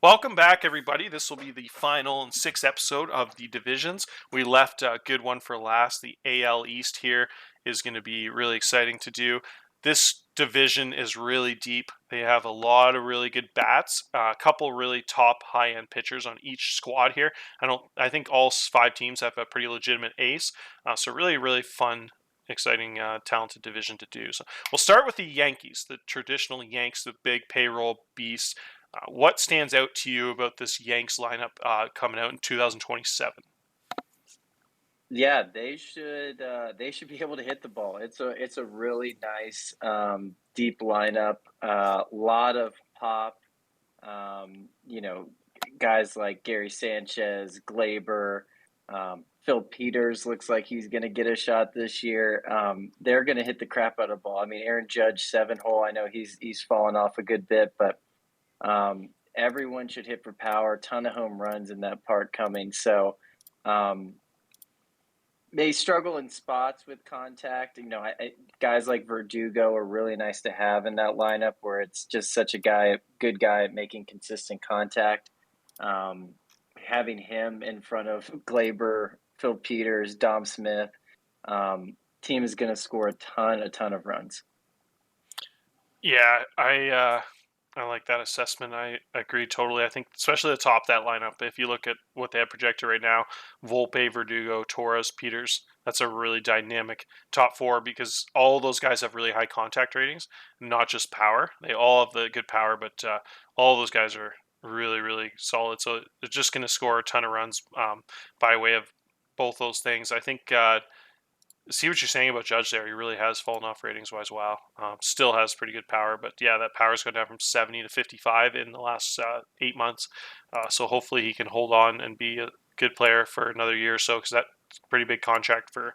Welcome back, everybody. This will be the final and sixth episode of the divisions. We left a good one for last. The AL East here is going to be really exciting to do. This division is really deep. They have a lot of really good bats, a couple really top high-end pitchers on each squad here. I think all five teams have a pretty legitimate ace. So really fun, exciting, talented division to do. So we'll start with the Yankees, the traditional Yanks, the big payroll beasts. What stands out to you about this Yanks lineup coming out in 2027? Yeah, they should be able to hit the ball. It's a really nice deep lineup. Lot of pop. You know, guys like Gary Sanchez, Glaber, Phil Peters looks like he's going to get a shot this year. They're going to hit the crap out of the ball. I mean, Aaron Judge 7 hole. I know he's fallen off a good bit, but everyone should hit for power. Ton of home runs in that part coming. So. Um, they struggle in spots with contact. Guys like Verdugo are really nice to have in that lineup where it's just such a good guy at making consistent contact. Um, Having him in front of Glaber, Phil Peters, Dom Smith, team is going to score a ton of runs. Yeah, I like that assessment. I agree totally. I think especially the top of that lineup. If you look at what they have projected right now, Volpe, Verdugo, Torres, Peters. That's a really dynamic top four because all of those guys have really high contact ratings, not just power. They all have the good power, but all of those guys are really solid. So they're just going to score a ton of runs by way of both those things. I think see what you're saying about Judge there. He really has fallen off ratings wise. Wow. Still has pretty good power, but yeah, that power's gone down from 70 to 55 in the last 8 months. So hopefully he can hold on and be a good player for another year or so because that's a pretty big contract for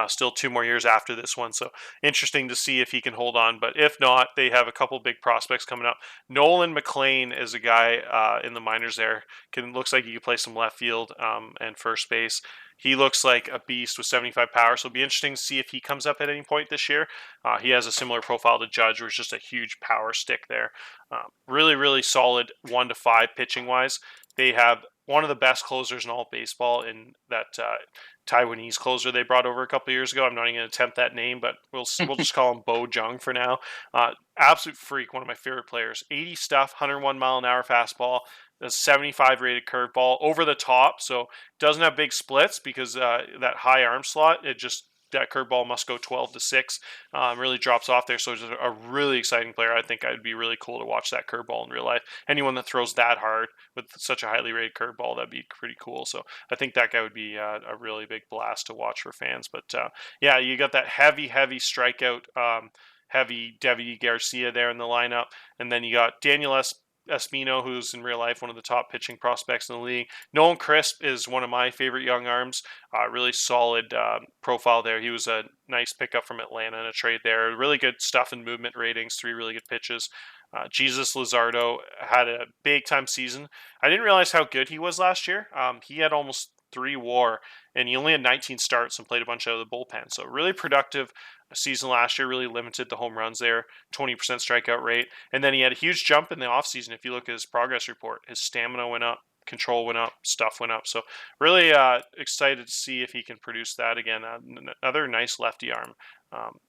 still 2 more years after this one. So interesting to see if he can hold on. But if not, they have a couple big prospects coming up. Nolan McLean is a guy in the minors there. Looks like he can play some left field and first base. He looks like a beast with 75 power, so it'll be interesting to see if he comes up at any point this year. He has a similar profile to Judge, where it's just a huge power stick there. Really solid 1 to 5 pitching wise. They have one of the best closers in all of baseball in that Taiwanese closer they brought over a couple of years ago. I'm not even going to attempt that name, but we'll just call him Bo Jung for now. Absolute freak, one of my favorite players. 80 stuff, 101 mile an hour fastball, a 75 rated curveball over the top. So doesn't have big splits because that high arm slot, that curveball must go 12 to 6. Really drops off there. So it's a really exciting player. I think it'd be really cool to watch that curveball in real life. Anyone that throws that hard with such a highly rated curveball, that'd be pretty cool. So I think that guy would be a really big blast to watch for fans. But yeah, you got that heavy strikeout. Heavy Devi Garcia there in the lineup. And then you got Daniel Espino, who's in real life one of the top pitching prospects in the league. Nolan Crisp is one of my favorite young arms. Really solid profile there. He was a nice pickup from Atlanta in a trade there. Really good stuff in movement ratings, 3 really good pitches. Jesus Luzardo had a big time season. I didn't realize how good he was last year. He had almost 3 WAR, and he only had 19 starts and played a bunch out of the bullpen. So really productive season last year. Really limited the home runs there, 20% strikeout rate, and then he had a huge jump in the offseason. If you look at his progress report, his stamina went up, control went up, stuff went up. So really excited to see if he can produce that again. Another nice lefty arm.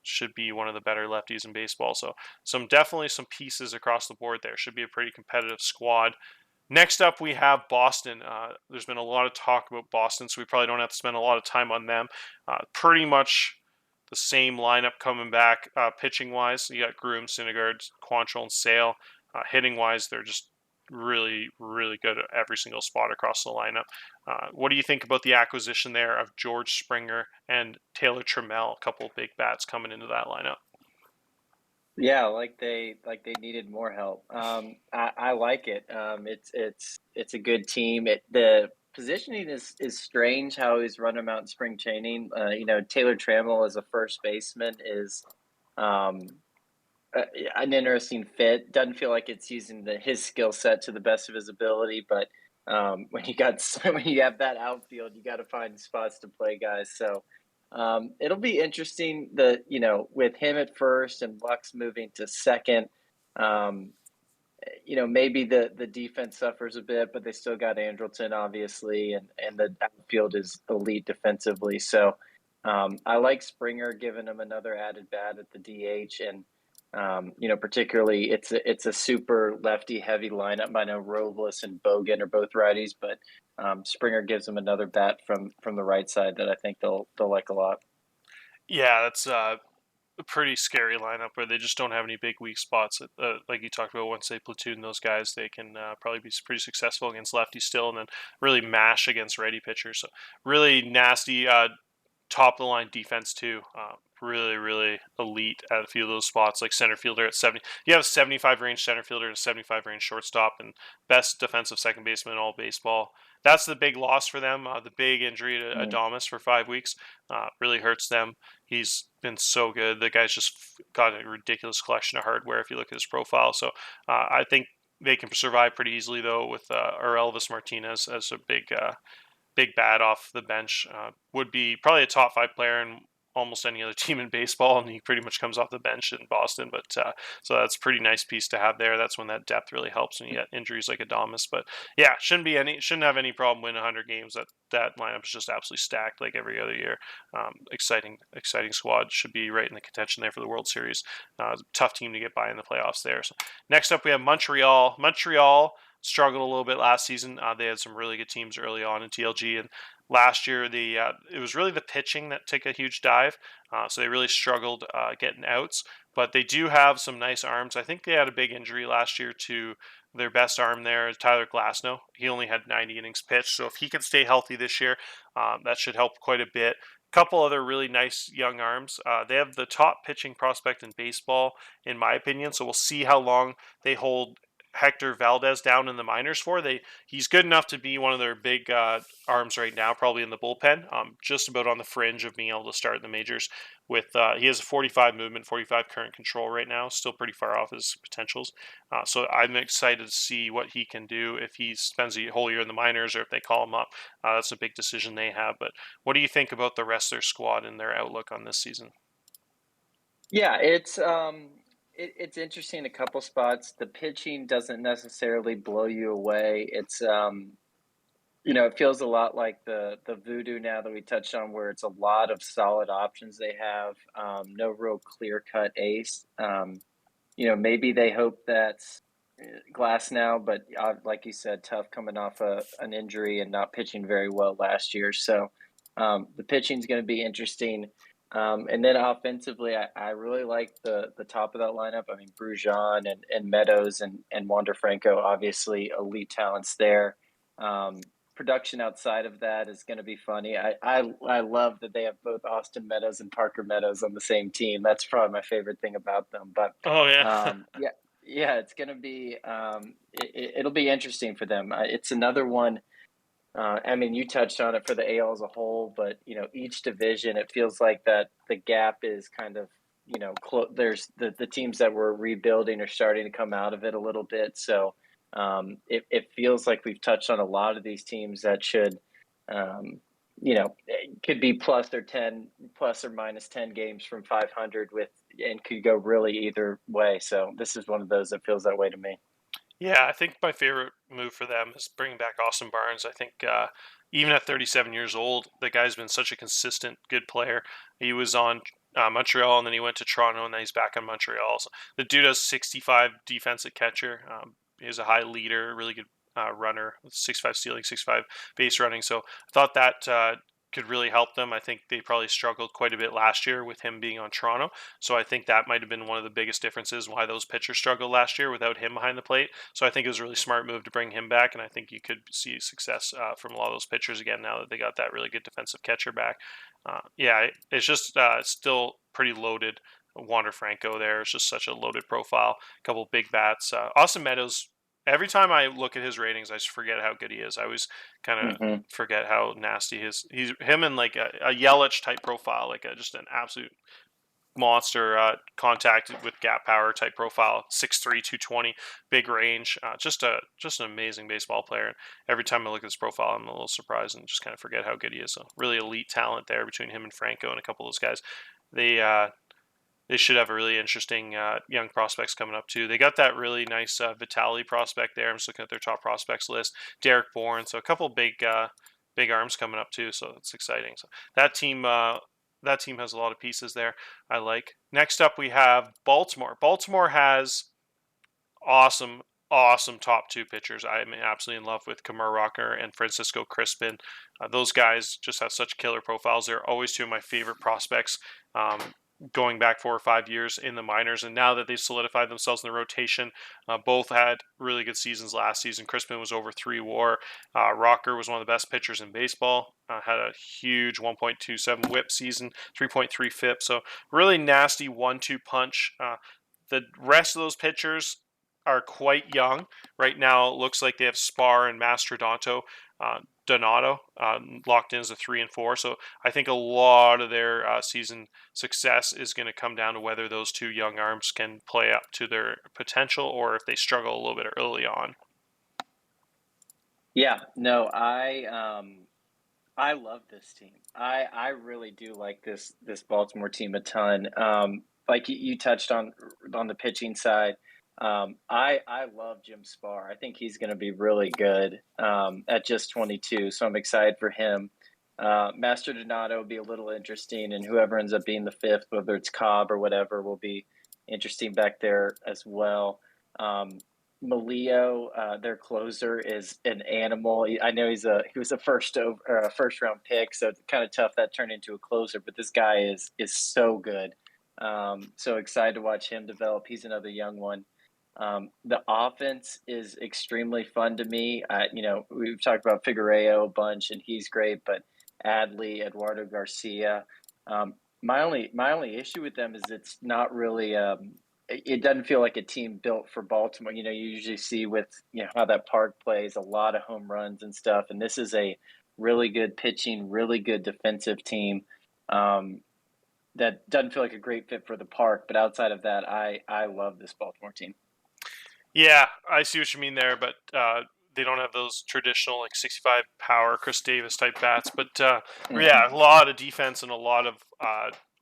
Should be one of the better lefties in baseball. So definitely some pieces across the board there. Should be a pretty competitive squad. Next up, we have Boston. There's been a lot of talk about Boston, so we probably don't have to spend a lot of time on them. Pretty much the same lineup coming back pitching wise. You got Groom, Syndergaard, Quantrill, and Sale. Hitting wise, they're just really good at every single spot across the lineup. What do you think about the acquisition there of George Springer and Taylor Trammell? A couple of big bats coming into that lineup. Yeah, like they needed more help. I like it. It's a good team. The positioning is strange how he's running them out in spring training. Taylor Trammell as a first baseman is um, an interesting fit. Doesn't feel like it's using his skill set to the best of his ability, but when when you have that outfield, you got to find spots to play guys. So it'll be interesting with him at first and Lux moving to second. Um, maybe the defense suffers a bit, but they still got Andrelton, obviously, and the outfield is elite defensively. So I like Springer giving them another added bat at the DH, and particularly it's a super lefty heavy lineup. I know Robles and Bogan are both righties, but Springer gives them another bat from the right side that I think they'll like a lot. Yeah, that's a pretty scary lineup where they just don't have any big weak spots. Like you talked about, once they platoon those guys, they can probably be pretty successful against lefties still, and then really mash against righty pitchers. So really nasty top of the line defense too. Really, really elite at a few of those spots, like center fielder at 70. You have a 75 range center fielder and a 75 range shortstop, and best defensive second baseman in all baseball. That's the big loss for them. The big injury to Mm. Adamas for 5 weeks really hurts them. He's been so good. The guy's just got a ridiculous collection of hardware if you look at his profile. So I think they can survive pretty easily though with or Elvis Martinez as a big bat off the bench. Would be probably a top five player in almost any other team in baseball, and he pretty much comes off the bench in Boston. But so that's a pretty nice piece to have there. That's when that depth really helps when you get injuries like Adamas. But yeah, shouldn't have any problem winning 100 games. That lineup is just absolutely stacked like every other year. Exciting squad, should be right in the contention there for the World Series. Tough team to get by in the playoffs there. So next up we have Montreal. Montreal struggled a little bit last season. They had some really good teams early on in TLG, and last year it was really the pitching that took a huge dive. So they really struggled getting outs, but they do have some nice arms. I think they had a big injury last year to their best arm there, Tyler Glasnow. He only had 90 innings pitched, so if he can stay healthy this year, that should help quite a bit. Couple other really nice young arms. They have the top pitching prospect in baseball, in my opinion. So we'll see how long they hold Hector Valdez down in the minors for. He's good enough to be one of their big arms right now, probably in the bullpen. Just about on the fringe of being able to start in the majors. With he has a 45 movement, 45 current control right now, still pretty far off his potentials. So I'm excited to see what he can do if he spends a whole year in the minors or if they call him up. That's a big decision they have. But what do you think about the rest of their squad and their outlook on this season? Yeah, it's interesting in a couple spots. The pitching doesn't necessarily blow you away. It feels a lot like the voodoo now that we touched on, where it's a lot of solid options they have. No real clear cut ace. Maybe they hope that's Glass now, but like you said, tough coming off an injury and not pitching very well last year. So the pitching is going to be interesting. And then offensively, I really like the top of that lineup. I mean, Brujan and Meadows and Wander Franco, obviously elite talents there. Production outside of that is going to be funny. I love that they have both Austin Meadows and Parker Meadows on the same team. That's probably my favorite thing about them. But Oh yeah. yeah, yeah, it's going to be it'll be interesting for them. It's another one. I mean, you touched on it for the AL as a whole, but each division, it feels like that the gap is kind of there's the teams that were rebuilding are starting to come out of it a little bit. So it feels like we've touched on a lot of these teams that should could be plus or minus 10 games from 500 with and could go really either way. So this is one of those that feels that way to me. Yeah, I think my favorite move for them is bringing back Austin Barnes. I think even at 37 years old, the guy's been such a consistent, good player. He was on Montreal, and then he went to Toronto, and then he's back on Montreal. So the dude has 65 defensive catcher. He's a high leader, really good runner, 6'5" stealing, 6'5" base running. So I thought that could really help them. I think they probably struggled quite a bit last year with him being on Toronto. So I think that might have been one of the biggest differences why those pitchers struggled last year without him behind the plate. So I think it was a really smart move to bring him back, and I think you could see success from a lot of those pitchers again now that they got that really good defensive catcher back. Yeah, it's just still pretty loaded. Wander Franco there is just such a loaded profile. A couple big bats. Austin Meadows. Every time I look at his ratings, I just forget how good he is. I always kind of Hmm. forget how nasty he's him in like a Yelich type profile, like just an absolute monster contact with gap power type profile, 6'3", 220, big range, just an amazing baseball player. And every time I look at his profile, I'm a little surprised and just kind of forget how good he is. So really elite talent there between him and Franco and a couple of those guys. They they should have a really interesting young prospects coming up too. They got that really nice Vitaly prospect there. I'm just looking at their top prospects list. Derek Bourne, so a couple big arms coming up too. So it's exciting. So that team has a lot of pieces there. I like. Next up, we have Baltimore. Baltimore has awesome, awesome top two pitchers. I'm absolutely in love with Kamar Rocker and Francisco Crispin. Those guys just have such killer profiles. They're always two of my favorite prospects. Um, Going back 4 or 5 years in the minors, and now that they've solidified themselves in the rotation, both had really good seasons last season. Crispin was over 3 WAR. Rocker was one of the best pitchers in baseball. Had a huge 1.27 WHIP season, 3.3 FIP. So really nasty 1-2 punch. The rest of those pitchers are quite young. Right now, it looks like they have Spar and Mastrodonto Donato locked in as a 3 and 4. So I think a lot of their season success is going to come down to whether those two young arms can play up to their potential or if they struggle a little bit early on. Yeah, no, I love this team. I really do like this Baltimore team a ton. Like you touched on the pitching side. I love Jim Spar. I think he's going to be really good at just 22. So I'm excited for him. Master Donato will be a little interesting, and whoever ends up being the fifth, whether it's Cobb or whatever, will be interesting back there as well. Um, Malio, their closer, is an animal. I know he was a first round pick, so it's kind of tough that turned into a closer. But this guy is so good. So excited to watch him develop. He's another young one. The offense is extremely fun to me. We've talked about Figueroa a bunch, and he's great. But Adley, Eduardo Garcia. My only issue with them is it's not really. It doesn't feel like a team built for Baltimore. You usually see with how that park plays a lot of home runs and stuff, and this is a really good pitching, really good defensive team. Um, that doesn't feel like a great fit for the park, but outside of that, I love this Baltimore team. Yeah, I see what you mean there, but they don't have those traditional like 65 power Chris Davis type bats. But Hmm. yeah, a lot of defense and a lot of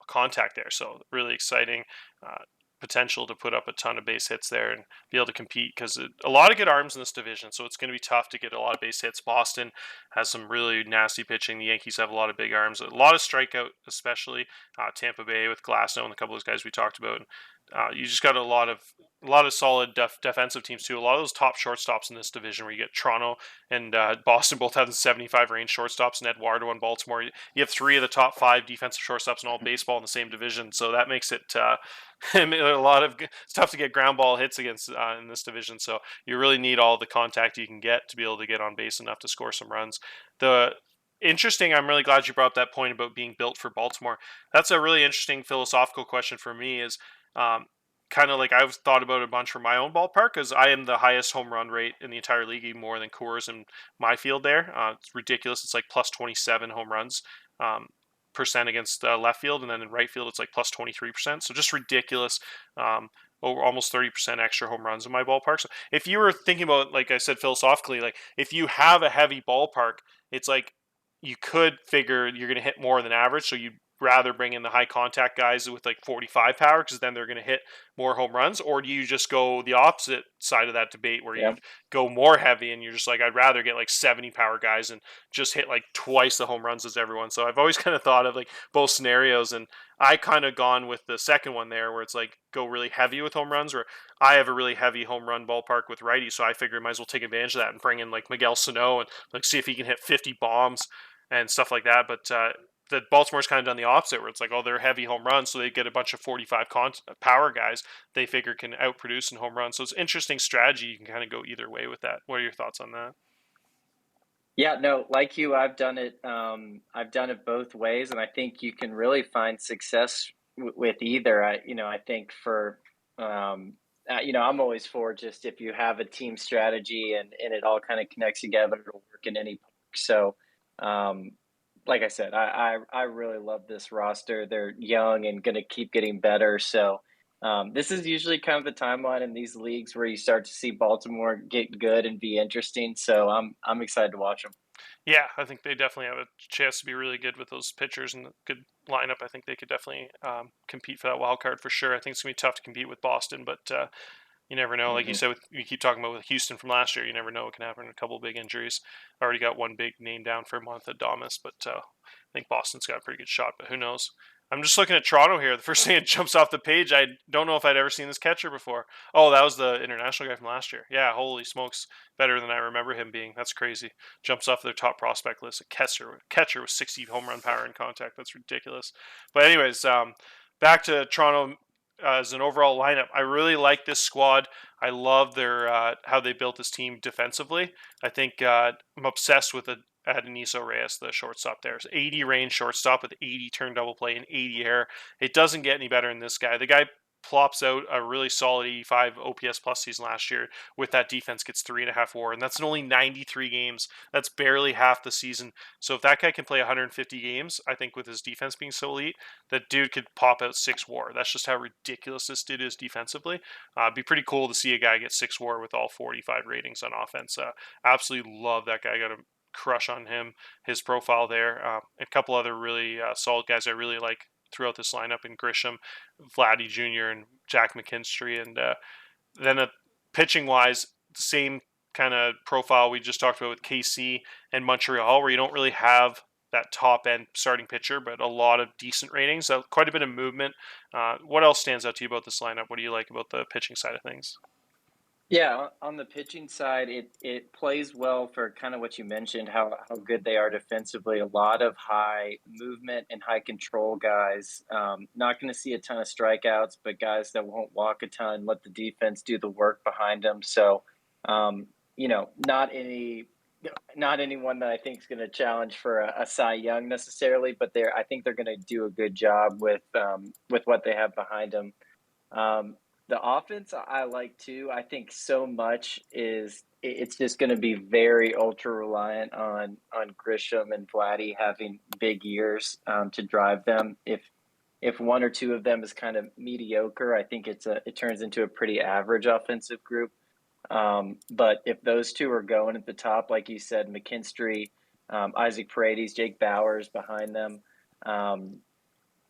contact there. So really exciting potential to put up a ton of base hits there and be able to compete because a lot of good arms in this division. So it's going to be tough to get a lot of base hits. Boston has some really nasty pitching. The Yankees have a lot of big arms, a lot of strikeout, especially Tampa Bay with Glasnow and a couple of those guys we talked about. You just got a lot of solid defensive teams too. A lot of those top shortstops in this division, where you get Toronto and Boston both have the 75 range shortstops, and Eduardo and Baltimore. You have three of the top five defensive shortstops in all baseball in the same division, so that makes it it's tough to get ground ball hits against in this division. So you really need all the contact you can get to be able to get on base enough to score some runs. The interesting. I'm really glad you brought up that point about being built for Baltimore. That's a really interesting philosophical question for me. Is um, kind of like I've thought about a bunch for my own ballpark because I am the highest home run rate in the entire league, even more than Coors in my field. There, it's ridiculous. It's like plus 27 home runs percent against left field, and then in right field it's like plus 23%. So just ridiculous. Over almost 30% extra home runs in my ballpark. So if you were thinking about, like I said, philosophically, like if you have a heavy ballpark, it's like you could figure you're going to hit more than average. So you rather bring in the high contact guys with like 45 power because then they're going to hit more home runs, or do you just go the opposite side of that debate where Yeah. you go more heavy and you're just like, I'd rather get like 70 power guys and just hit like twice the home runs as everyone? So I've always kind of thought of like both scenarios, and I kind of gone with the second one there where it's like go really heavy with home runs, or I have a really heavy home run ballpark with righties, so I figure I might as well take advantage of that and bring in like Miguel Sano and like see if he can hit 50 bombs and stuff like that. But the Baltimore's kind of done the opposite, where it's like, oh, they're heavy home runs, so they get a bunch of 45 power guys they figure can outproduce in home runs. So it's interesting strategy. You can kind of go either way with that. What are your thoughts on that? Yeah, no, like you, I've done it. I've done it both ways, and I think you can really find success with either. I think I'm always for just if you have a team strategy and it all kind of connects together, it'll work in any park. So, um, like I said, I really love this roster. They're young and going to keep getting better. So, this is usually kind of the timeline in these leagues where you start to see Baltimore get good and be interesting. So I'm excited to watch them. Yeah, I think they definitely have a chance to be really good with those pitchers and good lineup. I think they could definitely compete for that wild card for sure. I think it's gonna be tough to compete with Boston, but you never know. Like you Mhm. said, you keep talking about with Houston from last year. You never know what can happen. A couple of big injuries. Already got one big name down for a month at Damas, but I think Boston's got a pretty good shot. But who knows? I'm just looking at Toronto here. The first thing that jumps off the page, I don't know if I'd ever seen this catcher before. Oh, that was the international guy from last year. Yeah, holy smokes, better than I remember him being. That's crazy. Jumps off their top prospect list. A catcher with 60 home run power in contact. That's ridiculous. But anyways, back to Toronto as an overall lineup. I really like this squad. I love their how they built this team defensively. I think I'm obsessed with Adeniso Reyes, the shortstop there. It's 80 range shortstop with 80 turn double play and 80 air. It doesn't get any better than this guy. The guy plops out a really solid 85 OPS plus season last year with that defense, gets 3.5 WAR, and that's in only 93 games. That's barely half the season. So if that guy can play 150 games, I think with his defense being so elite, that dude could pop out 6 WAR. That's just how ridiculous this dude is defensively. It'd be pretty cool to see a guy get 6 WAR with all 45 ratings on offense. Absolutely love that guy. I got a crush on him, his profile there. A couple other really solid guys I really like throughout this lineup in Grisham, Vladdy Jr., and Jack McKinstry. And then pitching wise, the same kind of profile we just talked about with KC and Montreal, where you don't really have that top end starting pitcher, but a lot of decent ratings, quite a bit of movement. What else stands out to you about this lineup? What do you like about the pitching side of things? Yeah, on the pitching side, it plays well for kind of what you mentioned, how good they are defensively. A lot of high movement and high control guys. Not going to see a ton of strikeouts, but guys that won't walk a ton, let the defense do the work behind them. So, you know, not anyone that I think is going to challenge for a Cy Young necessarily, but I think they're going to do a good job with what they have behind them. The offense I like too. I think so much it's just going to be very ultra reliant on Grisham and Vladdy having big years to drive them. If one or two of them is kind of mediocre, I think it turns into a pretty average offensive group. But if those two are going at the top, like you said, McKinstry, Isaac Paredes, Jake Bowers behind them, um,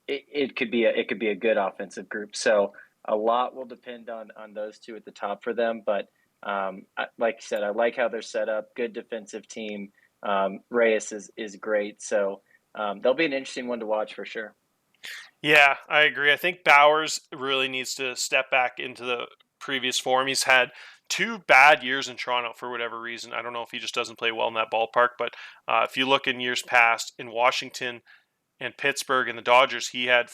it could be a good offensive group. So a lot will depend on those two at the top for them. But like you said, I like how they're set up. Good defensive team. Reyes is great. So they'll be an interesting one to watch for sure. Yeah, I agree. I think Bowers really needs to step back into the previous form. He's had 2 bad years in Toronto for whatever reason. I don't know if he just doesn't play well in that ballpark, but if you look in years past in Washington and Pittsburgh and the Dodgers, he had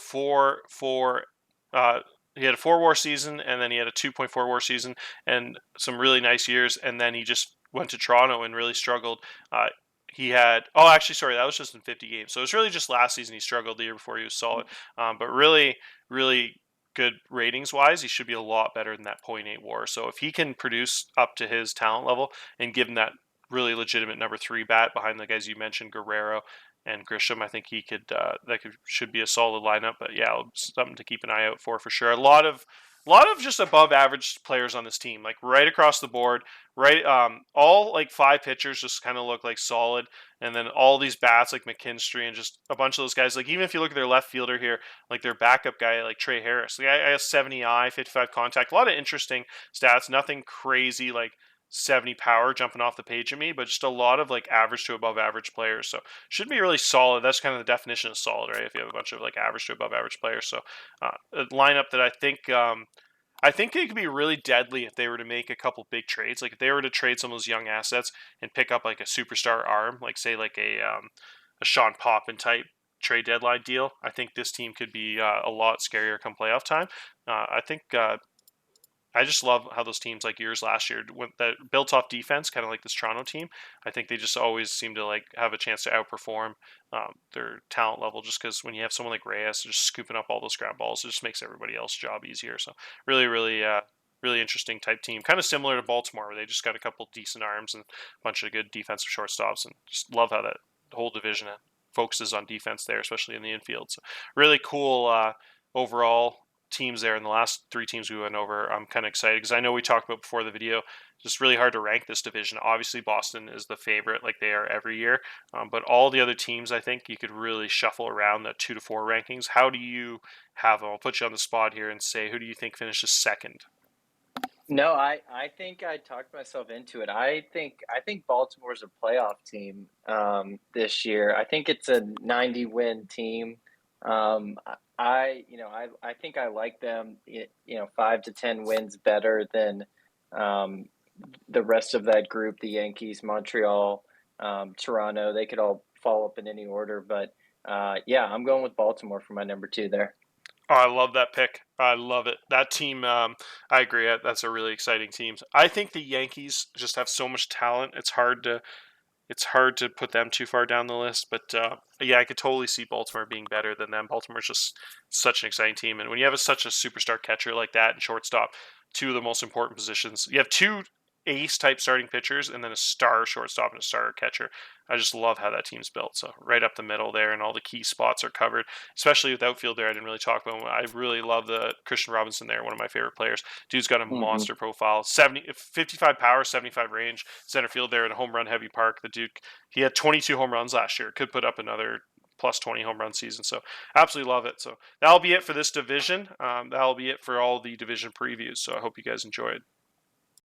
uh, he had a 4 WAR season, and then he had a 2.4 WAR season, and some really nice years, and then he just went to Toronto and really struggled. He had actually sorry, that was just in 50 games, so it was really just last season he struggled. The year before he was solid, but really good ratings wise, he should be a lot better than that point 0.8 WAR. So if he can produce up to his talent level and give him that really legitimate number 3 bat behind the guys you mentioned, Guerrero and Grisham, I think he could should be a solid lineup. But yeah, something to keep an eye out for sure. A lot of just above average players on this team, like right across the board. Right, all like 5 pitchers just kind of look like solid, and then all these bats like McKinstry and just a bunch of those guys. Like even if you look at their left fielder here, like their backup guy, like Trey Harris, like I have 70 eye, 55 contact, a lot of interesting stats. Nothing crazy like 70 power jumping off the page at me, but just a lot of like average to above average players. So should be really solid. That's kind of the definition of solid, right? If you have a bunch of like average to above average players. So a lineup that I think it could be really deadly if they were to make a couple big trades. Like if they were to trade some of those young assets and pick up like a superstar arm, like say like a Sean Poppin type trade deadline deal. I think this team could be a lot scarier come playoff time. I think I just love how those teams like yours last year went that built off defense, kind of like this Toronto team. I think they just always seem to like have a chance to outperform their talent level. Just because when you have someone like Reyes just scooping up all those ground balls, it just makes everybody else's job easier. So really interesting type team, kind of similar to Baltimore, where they just got a couple decent arms and a bunch of good defensive shortstops, and just love how that whole division focuses on defense there, especially in the infield. So really cool overall teams there, and the last three teams we went over, I'm kind of excited because I know we talked about before the video. Just really hard to rank this division. Obviously, Boston is the favorite, like they are every year. But all the other teams, I think you could really shuffle around the 2 to 4 rankings. How do you have them? I'll put you on the spot here and say, who do you think finishes second? No, I think I talked myself into it. I think Baltimore's a playoff team this year. I think it's a 90 win team. I think I like them. 5 to 10 wins better than um, the rest of that group. The Yankees, Montreal, Toronto. They could all fall up in any order, but yeah, I'm going with Baltimore for my number two there. Oh, I love that pick. I love it. That team, I agree. That's a really exciting team. I think the Yankees just have so much talent. It's hard to put them too far down the list, but yeah, I could totally see Baltimore being better than them. Baltimore's just such an exciting team, and when you have such a superstar catcher like that and shortstop, two of the most important positions, you have two ace type starting pitchers and then a star shortstop and a star catcher. I just love how that team's built. So right up the middle there, and all the key spots are covered. Especially with outfield there, I didn't really talk about him. I really love the Christian Robinson there, one of my favorite players. Dude's got a Hmm. monster profile, 55 power, 75 range, center field there in a home run heavy park. The Duke, he had 22 home runs last year. Could put up another plus 20 home run season. So absolutely love it. So that'll be it for this division. That'll be it for all the division previews. So I hope you guys enjoyed.